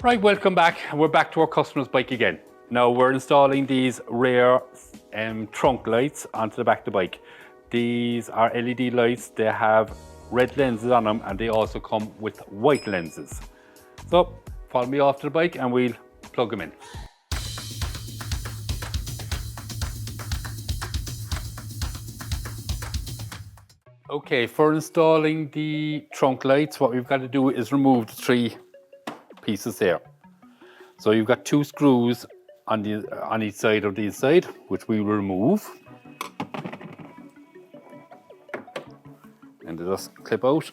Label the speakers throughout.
Speaker 1: Right, welcome back. We're back to our customer's bike again. Now we're installing these rear trunk lights onto the back of the bike. These are LED lights. They have red lenses on them and they also come with white lenses. So follow me off to the bike and we'll plug them in. Okay, for installing the trunk lights, what we've got to do is remove the three pieces there. So you've got two screws on each side of the inside, which we will remove. And they just clip out.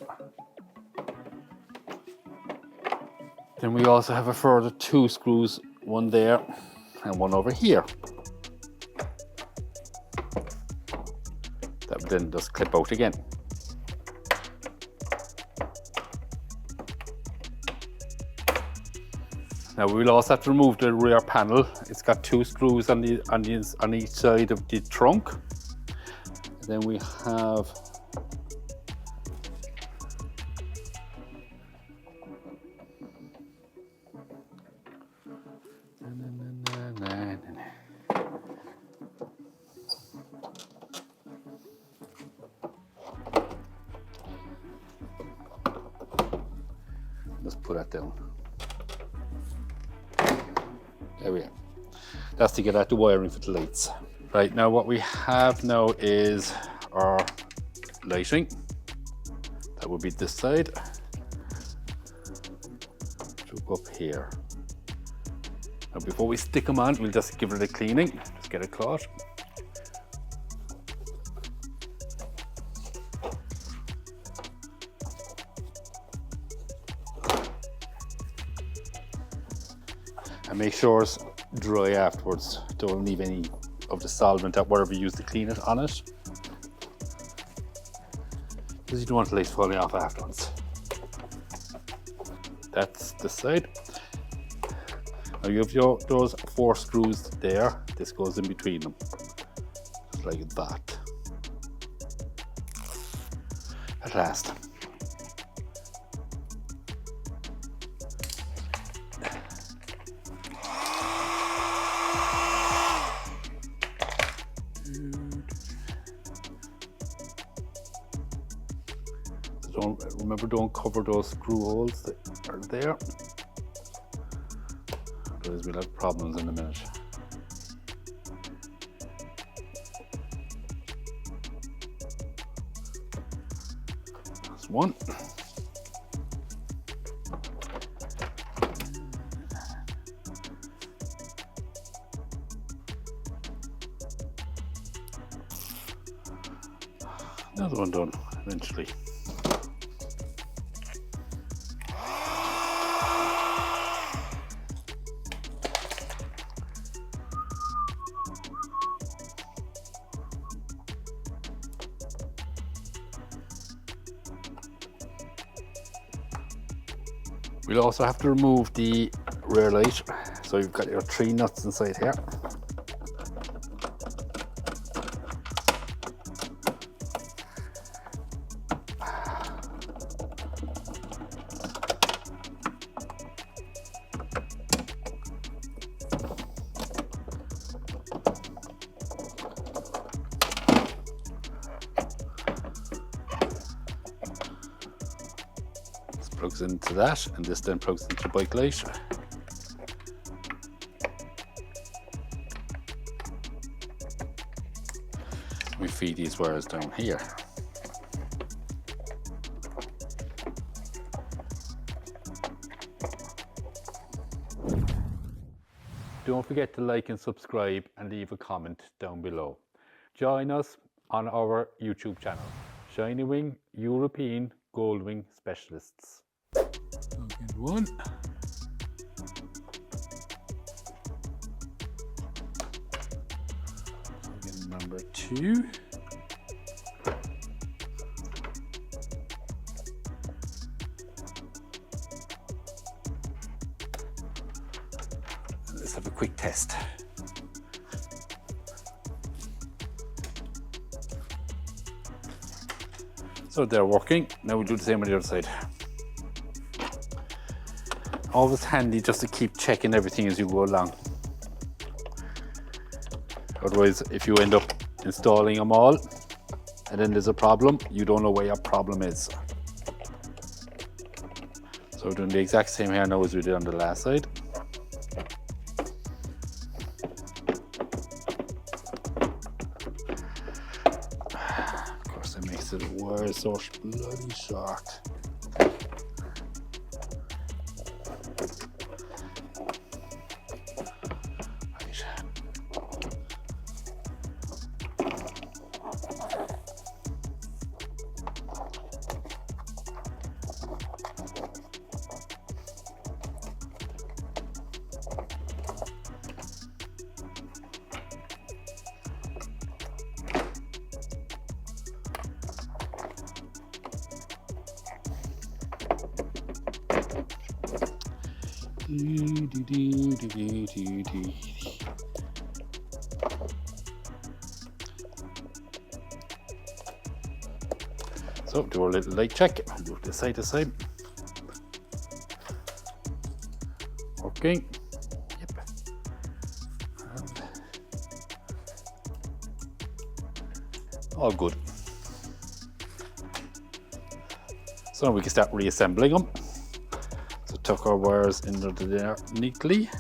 Speaker 1: Then we also have a further two screws, one there and one over here. That then just clip out again. Now we will also have to remove the rear panel. It's got two screws on each side of the trunk. And then we have let's put that down. There we are. That's to get at the wiring for the lights. Right, now what we have now is our lighting. That would be this side. Go up here. Now before we stick them on, we'll just give it a cleaning. Just get a cloth. And make sure it's dry afterwards. Don't leave any of the solvent or whatever you use to clean it on it, because you don't want the lights falling off afterwards. That's the side. Now you have those four screws there. This goes in between them, just like that. At last. Don't cover those screw holes that are there. Otherwise we'll have problems in a minute. That's one. Another one done eventually. We'll also have to remove the rear light. So you've got your three nuts inside here. Plugs into that, and this then plugs into the bike light. We feed these wires down here. Don't forget to like and subscribe and leave a comment down below. Join us on our YouTube channel, Shinywing European Goldwing Specialists. Plug in one. Plug in number two. And let's have a quick test. So they're working. Now we'll do the same on the other side. always handy just to keep checking everything as you go along. Otherwise, if you end up installing them all and then there's a problem, you don't know where your problem is. So we're doing the exact same here now as we did on the last side. Of course, it makes it worse, so bloody short. So do a little light check, move this side to side. Working. Yep. And all good. So now we can start reassembling them. So tuck our wires into there neatly.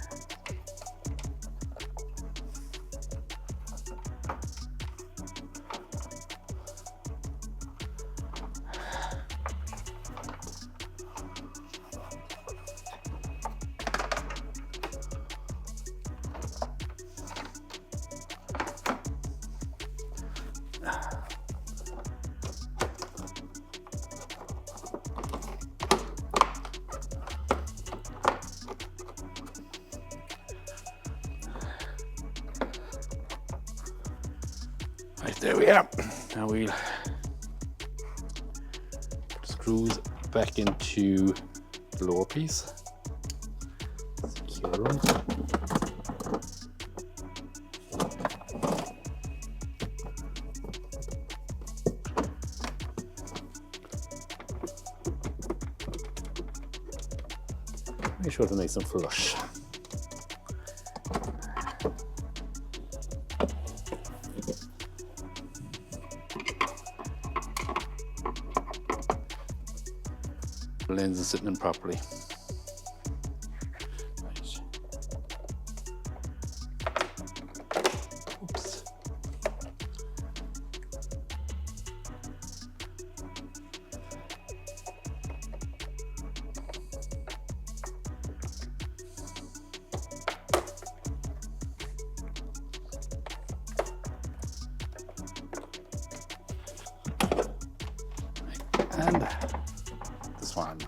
Speaker 1: Right, there we are. Now we'll screws back into the lower piece. Secure them. Make sure they're nice and flush. The lens is sitting in properly. Right. Oops. And this one.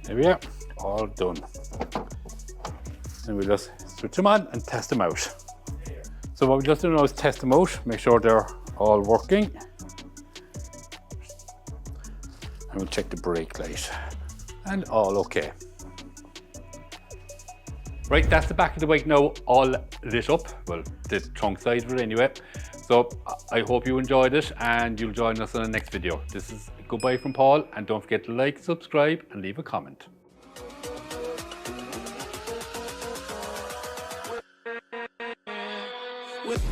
Speaker 1: There we are, all done. And we'll just switch them on and test them out. So what we just do now is test them out, make sure they're all working. And we'll check the brake light. And all okay. Right, that's the back of the bike now all lit up. Well, the trunk side of it anyway. So I hope you enjoyed it and you'll join us on the next video. This is goodbye from Paul, and don't forget to like, subscribe and leave a comment.
Speaker 2: With